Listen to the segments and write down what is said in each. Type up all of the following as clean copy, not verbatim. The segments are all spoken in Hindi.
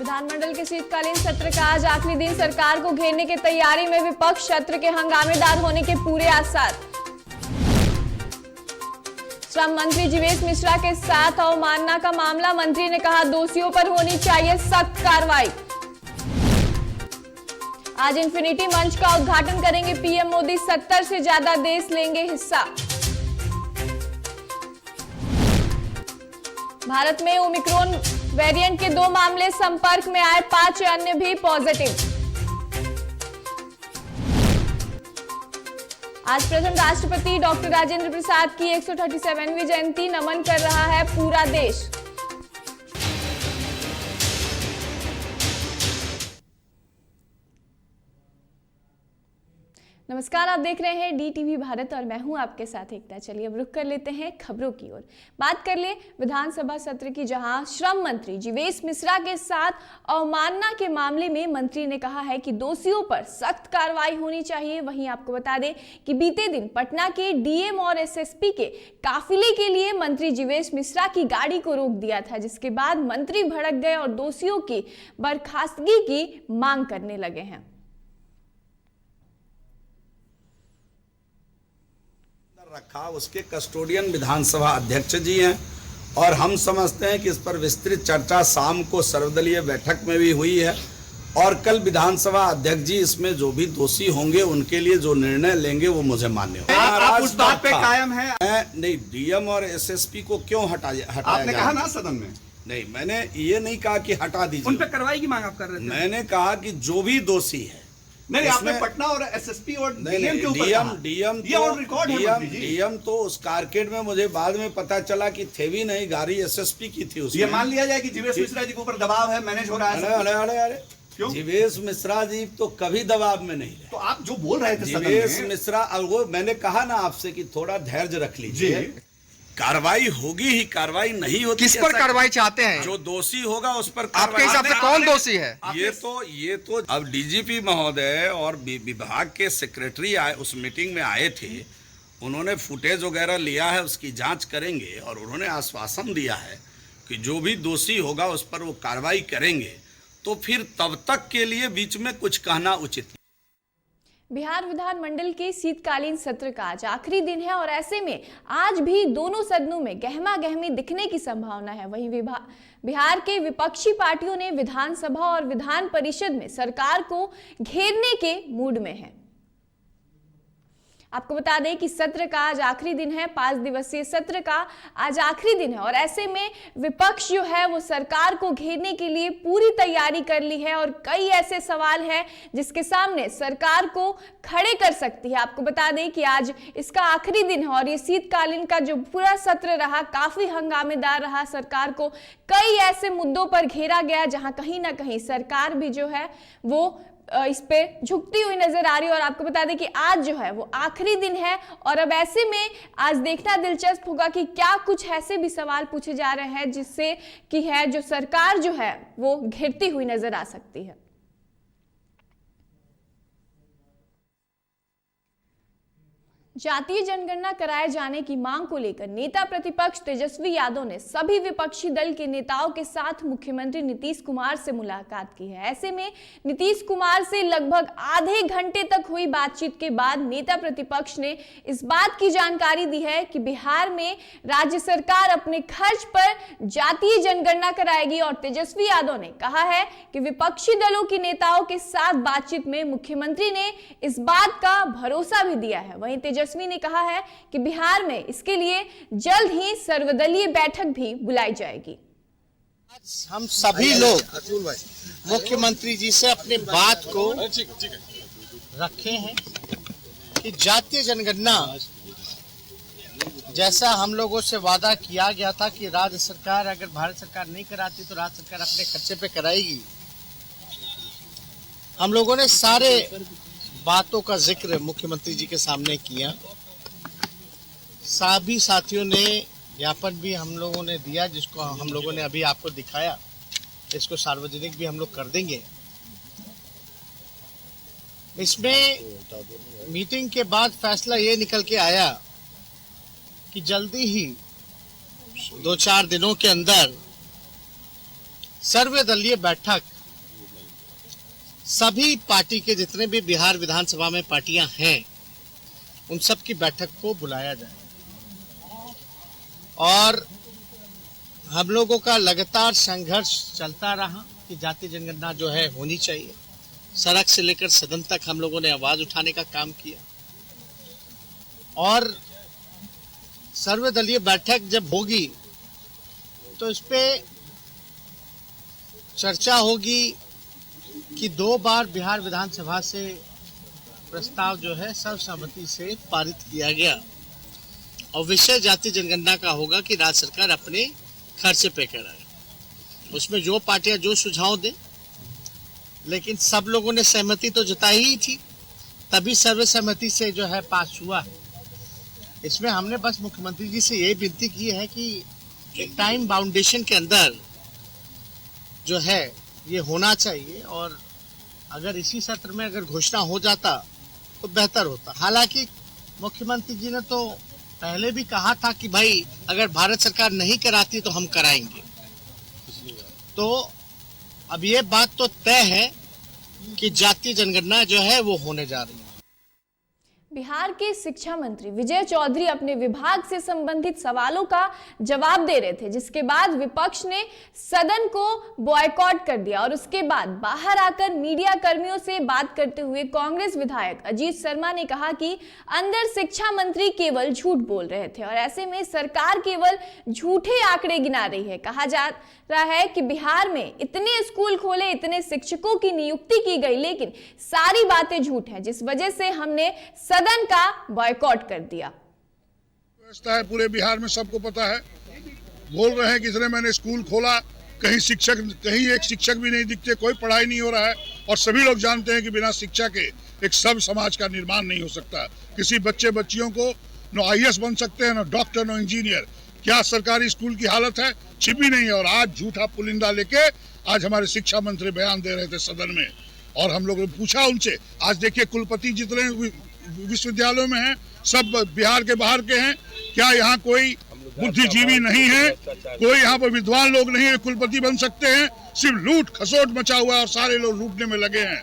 विधानमंडल के शीतकालीन सत्र का आज आखिरी दिन। सरकार को घेरने की तैयारी में विपक्ष, सत्र के हंगामेदार होने के पूरे आसार। श्रम मंत्री जीवेश मिश्रा के साथ अवमानना का मामला, मंत्री ने कहा दोषियों पर होनी चाहिए सख्त कार्रवाई। आज इन्फिनिटी मंच का उद्घाटन करेंगे पीएम मोदी, 70 से ज्यादा देश लेंगे हिस्सा। भारत में ओमिक्रॉन वेरिएंट के 2 मामले संपर्क में आए, 5 अन्य भी पॉजिटिव। आज प्रथम राष्ट्रपति डॉक्टर राजेंद्र प्रसाद की 137वीं जयंती, नमन कर रहा है पूरा देश। नमस्कार, आप देख रहे हैं डीटीवी भारत और मैं हूं आपके साथ एकता। चलिए अब रुक कर लेते हैं खबरों की ओर। बात कर ले विधानसभा सत्र की, जहां श्रम मंत्री जीवेश मिश्रा के साथ अवमानना के मामले में मंत्री ने कहा है कि दोषियों पर सख्त कार्रवाई होनी चाहिए। वहीं आपको बता दें कि बीते दिन पटना के डीएम और एसएसपी के काफिले के लिए मंत्री जीवेश मिश्रा की गाड़ी को रोक दिया था, जिसके बाद मंत्री भड़क गए और दोषियों की बर्खास्तगी की मांग करने लगे हैं। रखा उसके कस्टोडियन विधानसभा अध्यक्ष जी हैं और हम समझते हैं कि इस पर विस्तृत चर्चा शाम को सर्वदलीय बैठक में भी हुई है और कल विधानसभा अध्यक्ष जी इसमें जो भी दोषी होंगे उनके लिए जो निर्णय लेंगे वो मुझे मान्य होगा। आप उस बात पे कायम है? नहीं, डीएम और एसएसपी को क्यों हटाया आपने कहा ना सदन में? नहीं, मैंने ये नहीं कहा कि हटा दीजिए, उन पे कार्रवाई की मांग आप कर रहे थे। मैंने कहा कि जो भी दोषी है। नहीं, आपने पटना और एसएसपी और डीएम के ऊपर डीएम तो उस कारकेड में मुझे बाद में पता चला कि थे भी नहीं, गाड़ी एसएसपी की थी उसमें। ये मान लिया जाए कि जीवेश मिश्रा जी के ऊपर दबाव है, मैनेज हो रहा है। अरे क्यों? जीवेश मिश्रा जी तो कभी दबाव में नहीं रहे। तो आप जो बोल रहे थे जीवेश मिश्रा, वो मैंने कहा ना आपसे कि थोड़ा धैर्य रख लीजिए। कार्रवाई होगी ही, कार्रवाई नहीं होती। किस पर कार्रवाई चाहते हैं? जो दोषी होगा उस पर। आपके हिसाब से कौन दोषी है? ये तो अब डीजीपी महोदय और विभाग के सेक्रेटरी आए, उस मीटिंग में आए थे, उन्होंने फुटेज वगैरह लिया है, उसकी जांच करेंगे और उन्होंने आश्वासन दिया है कि जो भी दोषी होगा उस पर वो कार्रवाई करेंगे। तो फिर तब तक के लिए बीच में कुछ कहना उचित नहीं। बिहार विधानमंडल के शीतकालीन सत्र का आज आखिरी दिन है और ऐसे में आज भी दोनों सदनों में गहमा गहमी दिखने की संभावना है। वहीं बिहार के विपक्षी पार्टियों ने विधानसभा और विधान परिषद में सरकार को घेरने के मूड में है। आपको बता दें कि सत्र का आज आखिरी दिन है, 5 दिवसीय सत्र का आज आखिरी दिन है और ऐसे में विपक्ष जो है वो सरकार को घेरने के लिए पूरी तैयारी कर ली है और कई ऐसे सवाल हैं जिसके सामने सरकार को खड़े कर सकती है। आपको बता दें कि आज इसका आखिरी दिन है और ये शीतकालीन का जो पूरा सत्र रहा काफी हंगामेदार रहा। सरकार को कई ऐसे मुद्दों पर घेरा गया जहां कहीं ना कहीं सरकार भी जो है वो इस पे झुकती हुई नजर आ रही है। और आपको बता दें कि आज जो है वो आखिरी दिन है और अब ऐसे में आज देखना दिलचस्प होगा कि क्या कुछ ऐसे भी सवाल पूछे जा रहे हैं जिससे कि है जो सरकार जो है वो घिरती हुई नजर आ सकती है। जातीय जनगणना कराए जाने की मांग को लेकर नेता प्रतिपक्ष तेजस्वी यादव ने सभी विपक्षी दल के नेताओं के साथ मुख्यमंत्री नीतीश कुमार से मुलाकात की है। ऐसे में नीतीश कुमार से लगभग आधे घंटे तक हुई बातचीत के बाद नेता प्रतिपक्ष ने इस बात की जानकारी दी है कि बिहार में राज्य सरकार अपने खर्च पर जातीय जनगणना कराएगी और तेजस्वी यादव ने कहा है कि विपक्षी दलों के नेताओं के साथ बातचीत में मुख्यमंत्री ने इस बात का भरोसा भी दिया है। वहीं तेजस्वी ने कहा है कि बिहार में इसके लिए जल्द ही सर्वदलीय बैठक भी बुलाई जाएगी। हम सभी लोग मुख्यमंत्री जी से अपनी बात को रखे हैं कि जातीय जनगणना जैसा हम लोगों से वादा किया गया था कि राज्य सरकार अगर भारत सरकार नहीं कराती तो राज्य सरकार अपने खर्चे पे कराएगी। हम लोगों ने सारे बातों का जिक्र मुख्यमंत्री जी के सामने किया। सभी साथियों ने ज्ञापन भी हम लोगों ने दिया, जिसको हम लोगों ने अभी आपको दिखाया, इसको सार्वजनिक भी हम लोग कर देंगे। इसमें मीटिंग के बाद फैसला ये निकल के आया कि जल्दी ही 2-4 दिनों के अंदर सर्वदलीय बैठक सभी पार्टी के जितने भी बिहार विधानसभा में पार्टियां हैं उन सब की बैठक को बुलाया जाए और हम लोगों का लगातार संघर्ष चलता रहा कि जाति जनगणना जो है होनी चाहिए। सड़क से लेकर सदन तक हम लोगों ने आवाज उठाने का काम किया और सर्वदलीय बैठक जब होगी तो इस पे चर्चा होगी कि 2 बार बिहार विधानसभा से प्रस्ताव जो है सर्वसम्मति से पारित किया गया और विषय जाति जनगणना का होगा कि राज्य सरकार अपने खर्चे पे कराए। उसमें जो पार्टियां जो सुझाव दें, लेकिन सब लोगों ने सहमति तो जताई ही थी, तभी सर्वसम्मति से जो है पास हुआ है। इसमें हमने बस मुख्यमंत्री जी से यही विनती की है कि एक टाइम बाउंडेशन के अंदर जो है ये होना चाहिए और अगर इसी सत्र में अगर घोषणा हो जाता तो बेहतर होता। हालांकि मुख्यमंत्री जी ने तो पहले भी कहा था कि भाई अगर भारत सरकार नहीं कराती तो हम कराएंगे। तो अब ये बात तो तय है कि जातीय जनगणना जो है वो होने जा रही है। बिहार के शिक्षा मंत्री विजय चौधरी अपने विभाग से संबंधित सवालों का जवाब दे रहे थे, जिसके बाद विपक्ष ने सदन को बॉयकॉट कर दिया और उसके बाद बाहर आकर मीडिया कर्मियों से बात करते हुए कांग्रेस विधायक अजीत शर्मा ने कहा कि अंदर शिक्षा मंत्री केवल झूठ बोल रहे थे और ऐसे में सरकार केवल झूठे आंकड़े गिना रही है। कहा जा रहा है कि बिहार में इतने स्कूल खोले, इतने शिक्षकों की नियुक्ति की गई, लेकिन सारी बातें झूठ हैं, जिस वजह से हमने सदन का बॉयकॉट कर दिया। व्यवस्था है पूरे बिहार में, सबको पता है। बोल रहे हैं कि इसने मैंने स्कूल खोला, कहीं एक शिक्षक भी नहीं दिखते, कोई पढ़ाई नहीं हो रहा है और सभी लोग जानते हैं कि बिना शिक्षा के एक सब समाज का निर्माण नहीं हो सकता। किसी बच्चियों को न IAS बन सकते हैं, न डॉक्टर, न इंजीनियर। क्या सरकारी स्कूल की हालत है? छिपी नहीं है। और आज झूठा पुलिंदा लेके आज हमारे शिक्षा मंत्री बयान दे रहे थे सदन में और हम लोगों ने पूछा उनसे। आज देखिए कुलपति जितने विश्वविद्यालयों में हैं सब बिहार के बाहर के हैं। क्या यहाँ कोई बुद्धिजीवी नहीं है? कोई यहाँ पर विद्वान लोग नहीं है कुलपति बन सकते हैं? सिर्फ लूट खसोट मचा हुआ है और सारे लोग लूटने में लगे हैं।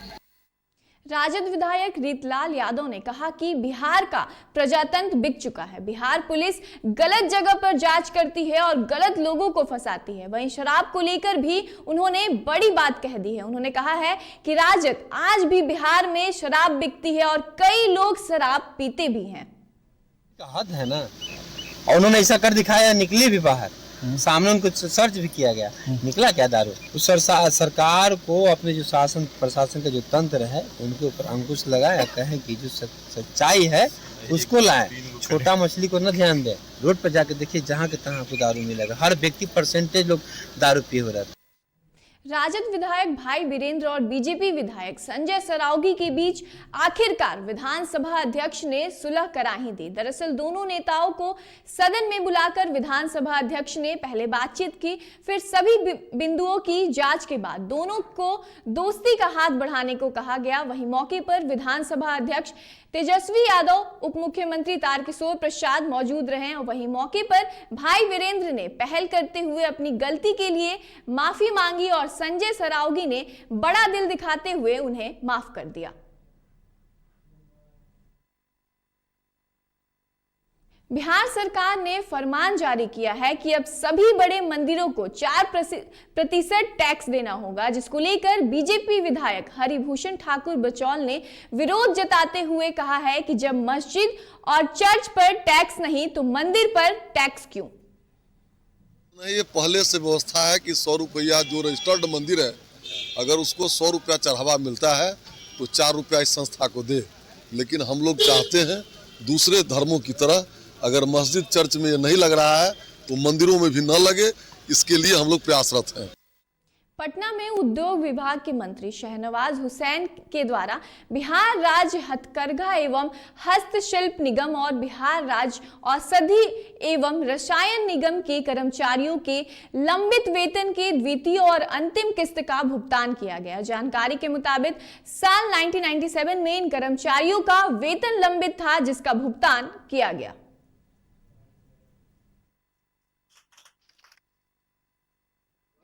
राजद विधायक रीतलाल यादव ने कहा कि बिहार का प्रजातंत्र बिक चुका है। बिहार पुलिस गलत जगह पर जांच करती है और गलत लोगों को फंसाती है। वहीं शराब को लेकर भी उन्होंने बड़ी बात कह दी है। उन्होंने कहा है कि राजद आज भी बिहार में शराब बिकती है और कई लोग शराब पीते भी हैं। हद है ना, और उन्होंने ऐसा कर दिखाया, निकली भी बाहर, सामने उनको सर्च भी किया गया, निकला क्या दारू। उस सरकार को अपने जो शासन प्रशासन का जो तंत्र है उनके ऊपर अंकुश लगाए, कहें कि जो सच्चाई है उसको लाएं, छोटा मछली को न ध्यान दें। रोड पर जाके देखिए, जहाँ के तहाँ आपको दारू मिलेगा, हर व्यक्ति परसेंटेज लोग दारू पिए हो रहा है। राजद विधायक भाई वीरेंद्र और बीजेपी विधायक संजय सरावगी के बीच आखिरकार विधानसभा अध्यक्ष ने सुलह करा ही दी। दरअसल दोनों नेताओं को सदन में बुलाकर विधानसभा अध्यक्ष ने पहले बातचीत की, फिर सभी बिंदुओं की जांच के बाद दोनों को दोस्ती का हाथ बढ़ाने को कहा गया। वहीं मौके पर विधानसभा अध्यक्ष तेजस्वी यादव, उप मुख्यमंत्री तारकिशोर प्रसाद मौजूद रहे और वहीं मौके पर भाई वीरेंद्र ने पहल करते हुए अपनी गलती के लिए माफी मांगी और संजय सरावगी ने बड़ा दिल दिखाते हुए उन्हें माफ कर दिया। बिहार सरकार ने फरमान जारी किया है कि अब सभी बड़े मंदिरों को 4% टैक्स देना होगा, जिसको लेकर बीजेपी विधायक हरिभूषण ठाकुर बचौल ने विरोध जताते हुए कहा है कि जब मस्जिद और चर्च पर टैक्स नहीं तो मंदिर पर टैक्स क्यों? ये पहले से व्यवस्था है कि 100 रुपया जो रजिस्टर्ड मंदिर है, अगर उसको 100 रुपया चढ़ावा मिलता है तो 4 रुपया इस संस्था को दे। लेकिन हम लोग चाहते हैं दूसरे धर्मों की तरह अगर मस्जिद चर्च में नहीं लग रहा है तो मंदिरों में भी न लगे, इसके लिए हम लोग प्रयासरत हैं। पटना में उद्योग विभाग के मंत्री शहनवाज हुसैन के द्वारा बिहार राज्य हथकरघा एवं हस्तशिल्प निगम और बिहार राज्य औषधि एवं रसायन निगम के कर्मचारियों के लंबित वेतन के द्वितीय और अंतिम किस्त का भुगतान किया गया। जानकारी के मुताबिक साल 1997 में इन कर्मचारियों का वेतन लंबित था, जिसका भुगतान किया गया।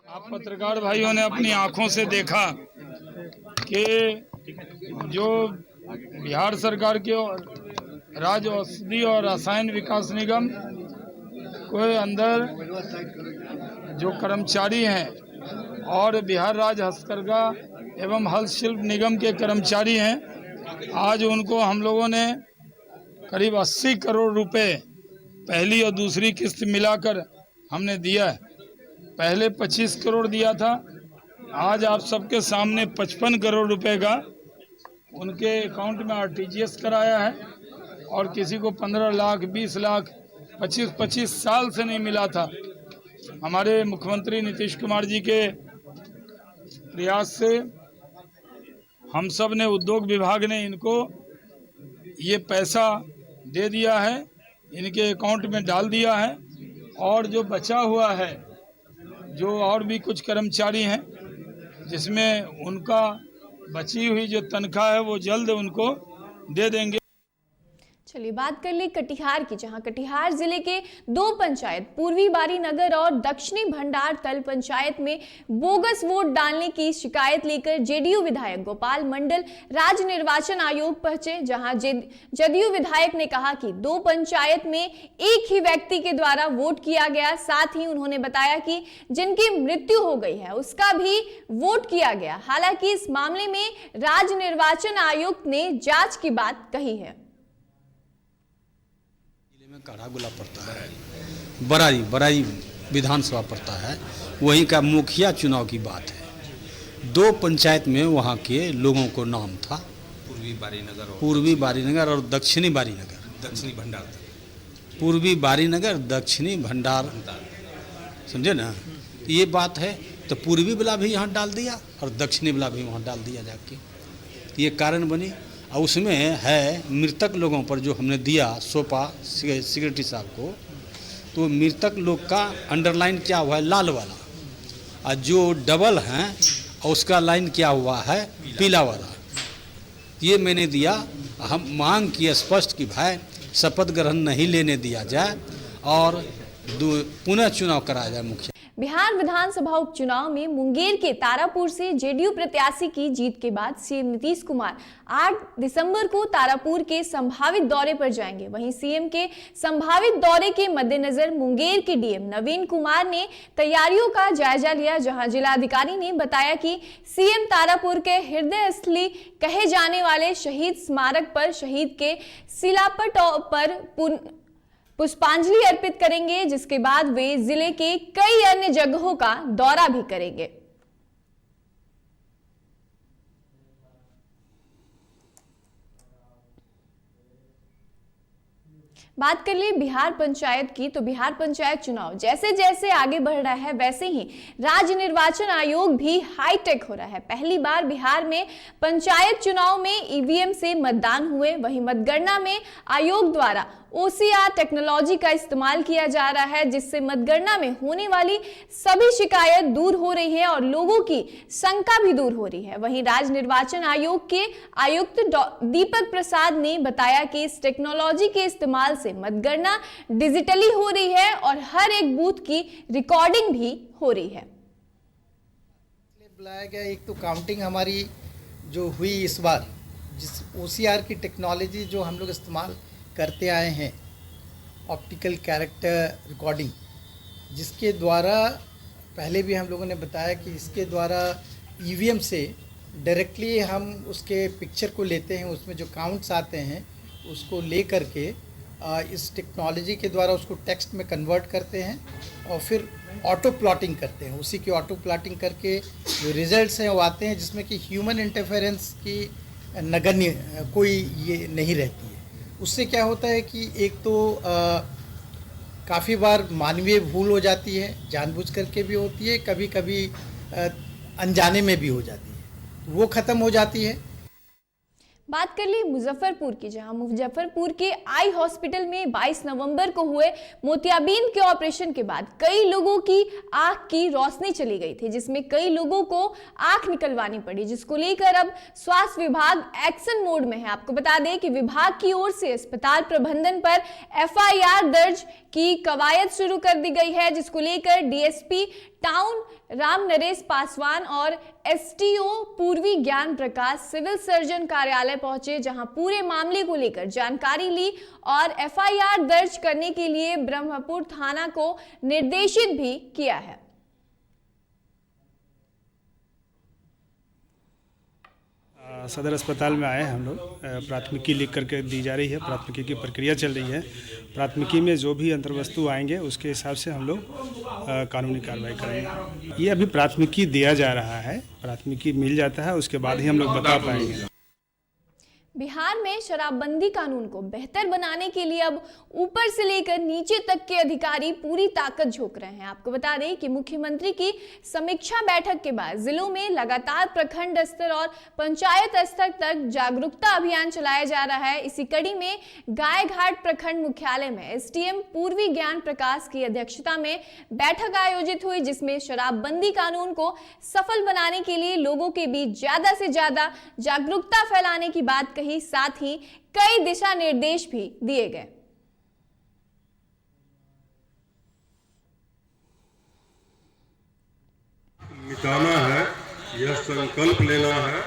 आप पत्रकार भाइयों ने अपनी आंखों से देखा कि जो बिहार सरकार के राज्य औषधि और रसायन विकास निगम के अंदर जो कर्मचारी हैं और बिहार राज्य हस्तकरघा एवं हस्तशिल्प निगम के कर्मचारी हैं, आज उनको हम लोगों ने करीब 80 करोड़ रुपए पहली और दूसरी किस्त मिलाकर हमने दिया है। पहले 25 करोड़ दिया था, आज आप सबके सामने 55 करोड़ रुपए का उनके अकाउंट में आरटीजीएस कराया है। और किसी को 15 लाख 20 लाख 25 साल से नहीं मिला था। हमारे मुख्यमंत्री नीतीश कुमार जी के प्रयास से हम सब ने, उद्योग विभाग ने इनको ये पैसा दे दिया है, इनके अकाउंट में डाल दिया है। और जो बचा हुआ है, जो और भी कुछ कर्मचारी हैं जिसमें उनका बची हुई जो तनख्वाह है वो जल्द उनको दे देंगे। चलिए बात कर ली कटिहार की, जहां कटिहार जिले के 2 पंचायत पूर्वी बारी नगर और दक्षिणी भंडार तल पंचायत में बोगस वोट डालने की शिकायत लेकर जेडीयू विधायक गोपाल मंडल राज्य निर्वाचन आयोग पहुंचे, जहां जदयू विधायक ने कहा कि 2 पंचायत में एक ही व्यक्ति के द्वारा वोट किया गया। साथ ही उन्होंने बताया कि जिनकी मृत्यु हो गई है उसका भी वोट किया गया। हालांकि इस मामले में राज्य निर्वाचन आयुक्त ने जांच की बात कही है। काढ़ागुला पड़ता है, बराई विधानसभा पड़ता है, वहीं का मुखिया चुनाव की बात है। 2 पंचायत में वहाँ के लोगों को नाम था पूर्वी बारीनगर और दक्षिणी बारीनगर, पूर्वी बारीनगर दक्षिणी भंडार, समझे ना। ये बात है तो पूर्वी वाला भी यहाँ डाल दिया और दक्षिणी वाला भी वहाँ डाल दिया जाके, ये कारण बनी। और उसमें है मृतक लोगों पर जो हमने दिया सौंपा सेक्रेटरी साहब को, तो मृतक लोग का अंडरलाइन क्या हुआ है, लाल वाला, और जो डबल हैं उसका लाइन क्या हुआ है, पीला वाला। ये मैंने दिया। हम मांग किए स्पष्ट कि भाई शपथ ग्रहण नहीं लेने दिया जाए और पुनः चुनाव कराया जाए। मुखिया बिहार विधानसभा उपचुनाव में मुंगेर के तारापुर से जेडीयू प्रत्याशी की जीत के बाद सीएम नीतीश कुमार 8 दिसंबर को तारापुर के संभावित दौरे पर जाएंगे। वहीं सीएम के संभावित दौरे के मद्देनजर मुंगेर के डीएम नवीन कुमार ने तैयारियों का जायजा लिया, जहां जिलाधिकारी ने बताया कि सीएम तारापुर के हृदय स्थली कहे जाने वाले शहीद स्मारक पर शहीद के शिलापट पर पुष्पांजलि अर्पित करेंगे, जिसके बाद वे जिले के कई अन्य जगहों का दौरा भी करेंगे। बात कर ले बिहार पंचायत की, तो बिहार पंचायत चुनाव जैसे जैसे आगे बढ़ रहा है वैसे ही राज्य निर्वाचन आयोग भी हाईटेक हो रहा है। पहली बार बिहार में पंचायत चुनाव में ईवीएम से मतदान हुए। वहीं मतगणना में आयोग द्वारा OCR टेक्नोलॉजी का इस्तेमाल किया जा रहा है, जिससे मतगणना में होने वाली सभी शिकायत दूर हो रही है और लोगों की शंका भी दूर हो रही है। वहीं राज्य निर्वाचन आयोग के आयुक्त दीपक प्रसाद ने बताया कि इस टेक्नोलॉजी के इस्तेमाल से मतगणना डिजिटली हो रही है और हर एक बूथ की रिकॉर्डिंग भी हो रही है। बुलाया गया, एक तो काउंटिंग हमारी जो हुई इस बार, जिस OCR की टेक्नोलॉजी जो हम लोग इस्तेमाल करते आए हैं, ऑप्टिकल कैरेक्टर रिकॉर्डिंग, जिसके द्वारा पहले भी हम लोगों ने बताया कि इसके द्वारा ईवीएम से डायरेक्टली हम उसके पिक्चर को लेते हैं, उसमें जो काउंट्स आते हैं उसको ले करके इस टेक्नोलॉजी के द्वारा उसको टेक्स्ट में कन्वर्ट करते हैं और फिर ऑटो प्लॉटिंग करते हैं। उसी की ऑटो प्लॉटिंग करके जो रिजल्ट्स हैं वो आते हैं, जिसमें कि ह्यूमन इंटरफेरेंस की नगण्य कोई ये नहीं रहती है। उससे क्या होता है कि एक तो काफ़ी बार मानवीय भूल हो जाती है, जानबूझ करके भी होती है, कभी कभी अनजाने में भी हो जाती है, वो ख़त्म हो जाती है। बात कर ली मुजफ्फरपुर की, जहां मुजफ्फरपुर के आई हॉस्पिटल में 22 नवंबर को हुए मोतियाबिंद के ऑपरेशन के बाद कई लोगों की आंख की रोशनी चली गई थी, जिसमें कई लोगों को आंख निकलवानी पड़ी, जिसको लेकर अब स्वास्थ्य विभाग एक्शन मोड में है। आपको बता दें कि विभाग की ओर से अस्पताल प्रबंधन पर FIR दर्ज की कवायद शुरू कर दी गई है, जिसको लेकर DSP टाउन राम नरेश पासवान और STO पूर्वी ज्ञान प्रकाश सिविल सर्जन कार्यालय पहुंचे, जहां पूरे मामले को लेकर जानकारी ली और FIR दर्ज करने के लिए ब्रह्मपुर थाना को निर्देशित भी किया है। सदर अस्पताल में आए हम लोग, प्राथमिकी लिख करके दी जा रही है, प्राथमिकी की प्रक्रिया चल रही है। प्राथमिकी में जो भी अंतर्वस्तु आएंगे उसके हिसाब से हम लोग कानूनी कार्रवाई करेंगे। ये अभी प्राथमिकी दिया जा रहा है, प्राथमिकी मिल जाता है उसके बाद ही हम लोग बता पाएंगे। बिहार में शराबबंदी कानून को बेहतर बनाने के लिए अब ऊपर से लेकर नीचे तक के अधिकारी पूरी ताकत झोंक रहे हैं। आपको बता दें कि मुख्यमंत्री की समीक्षा बैठक के बाद जिलों में लगातार प्रखंड स्तर और पंचायत स्तर तक जागरूकता अभियान चलाया जा रहा है। इसी कड़ी में गायघाट प्रखंड मुख्यालय में SDM पूर्वी ज्ञान प्रकाश की अध्यक्षता में बैठक आयोजित हुई, जिसमें शराबबंदी कानून को सफल बनाने के लिए लोगों के बीच ज्यादा से ज्यादा जागरूकता फैलाने की बात कही, साथ ही कई दिशा निर्देश भी दिए गए। मिटाना है, यह संकल्प लेना है।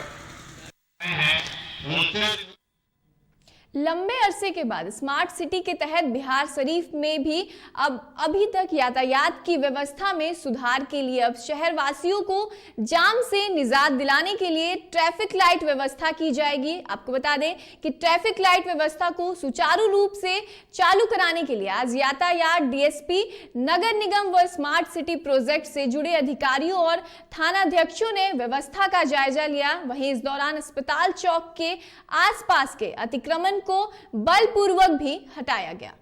लंबे अरसे के बाद स्मार्ट सिटी के तहत बिहार शरीफ में भी अब अभी तक यातायात की व्यवस्था में सुधार के लिए अब शहरवासियों को जाम से निजात दिलाने के लिए ट्रैफिक लाइट व्यवस्था की जाएगी। आपको बता दें कि ट्रैफिक लाइट व्यवस्था को सुचारू रूप से चालू कराने के लिए आज यातायात DSP नगर निगम व स्मार्ट सिटी प्रोजेक्ट से जुड़े अधिकारियों और थानाध्यक्षों ने व्यवस्था का जायजा लिया। वहीं इस दौरान अस्पताल चौक के आसपास के अतिक्रमण को बलपूर्वक भी हटाया गया।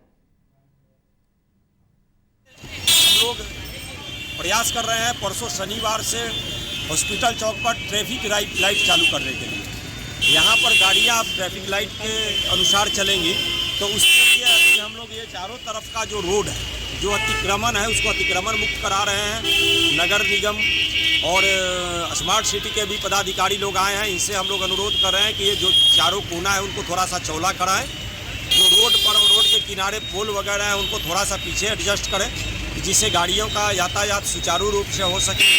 हम लोग प्रयास कर रहे हैं परसों शनिवार से हॉस्पिटल चौक पर ट्रैफिक लाइट चालू करने के लिए। यहाँ पर गाड़ियाँ ट्रैफिक लाइट के अनुसार चलेंगी, तो उसके लिए अभी हम लोग ये चारों तरफ का जो रोड है, जो अतिक्रमण है, उसको अतिक्रमण मुक्त करा रहे हैं। नगर निगम और स्मार्ट सिटी के भी पदाधिकारी लोग आए हैं। इनसे हम लोग अनुरोध कर रहे हैं कि ये जो चारों कोना है उनको थोड़ा सा चौड़ा कराएं, जो रोड पर और रोड के किनारे पोल वगैरह है उनको थोड़ा सा पीछे एडजस्ट करें, जिससे गाड़ियों का यातायात सुचारू रूप से हो सके।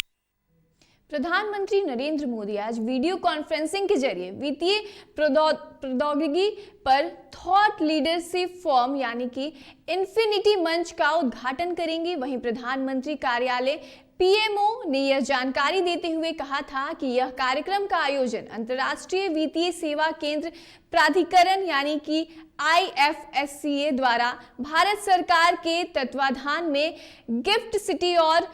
प्रधानमंत्री नरेंद्र मोदी आज वीडियो कॉन्फ्रेंसिंग के जरिए वित्तीय प्रौद्योगिकी पर थॉट लीडरशिप फॉर्म यानी कि इन्फिनिटी मंच का उद्घाटन करेंगे। वहीं प्रधानमंत्री कार्यालय PMO ने यह जानकारी देते हुए कहा था कि यह कार्यक्रम का आयोजन अंतर्राष्ट्रीय वित्तीय सेवा केंद्र प्राधिकरण यानी कि IFSCA द्वारा भारत सरकार के तत्वाधान में गिफ्ट सिटी और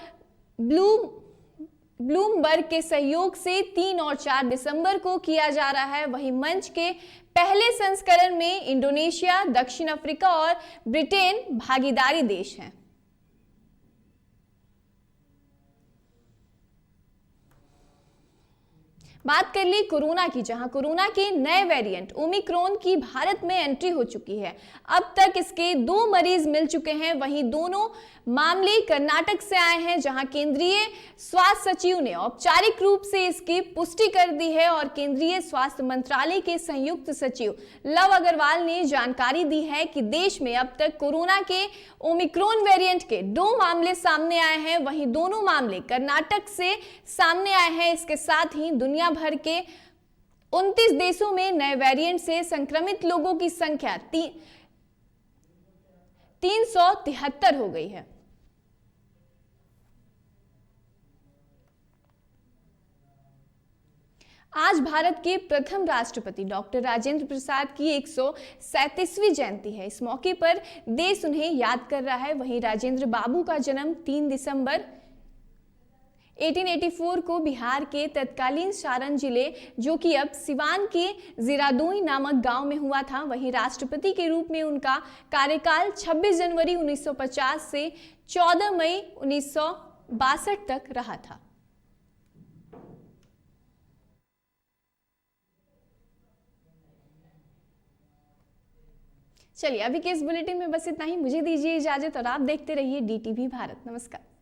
ब्लूमबर्ग के सहयोग से 3 और 4 दिसंबर को किया जा रहा है। वहीं मंच के पहले संस्करण में इंडोनेशिया, दक्षिण अफ्रीका और ब्रिटेन भागीदारी देश हैं। बात कर ली कोरोना की, जहां कोरोना के नए वेरिएंट ओमिक्रॉन की भारत में एंट्री हो चुकी है। अब तक इसके 2 मरीज मिल चुके हैं। वहीं दोनों मामले कर्नाटक से आए हैं, जहां केंद्रीय स्वास्थ्य सचिव ने औपचारिक रूप से इसकी पुष्टि कर दी है और केंद्रीय स्वास्थ्य मंत्रालय के संयुक्त सचिव लव अग्रवाल ने जानकारी दी है कि देश में अब तक कोरोना के ओमिक्रॉन वेरिएंट के 2 मामले सामने आए हैं। वहीं दोनों मामले कर्नाटक से सामने आए हैं। इसके साथ ही दुनिया भर के 29 देशों में नए वेरिएंट से संक्रमित लोगों की संख्या 373 हो गई है। आज भारत के प्रथम राष्ट्रपति डॉक्टर राजेंद्र प्रसाद की 137वीं जयंती है। इस मौके पर देश उन्हें याद कर रहा है। वहीं राजेंद्र बाबू का जन्म 3 दिसंबर 1884 को बिहार के तत्कालीन सारण जिले, जो कि अब सिवान के जीरादोई नामक गांव में हुआ था। वहीं राष्ट्रपति के रूप में उनका कार्यकाल 26 जनवरी 1950 से 14 मई 1962 तक रहा था। चलिए अभी के इस बुलेटिन में बस इतना ही। मुझे दीजिए इजाजत और आप देखते रहिए DTV भारत। नमस्कार।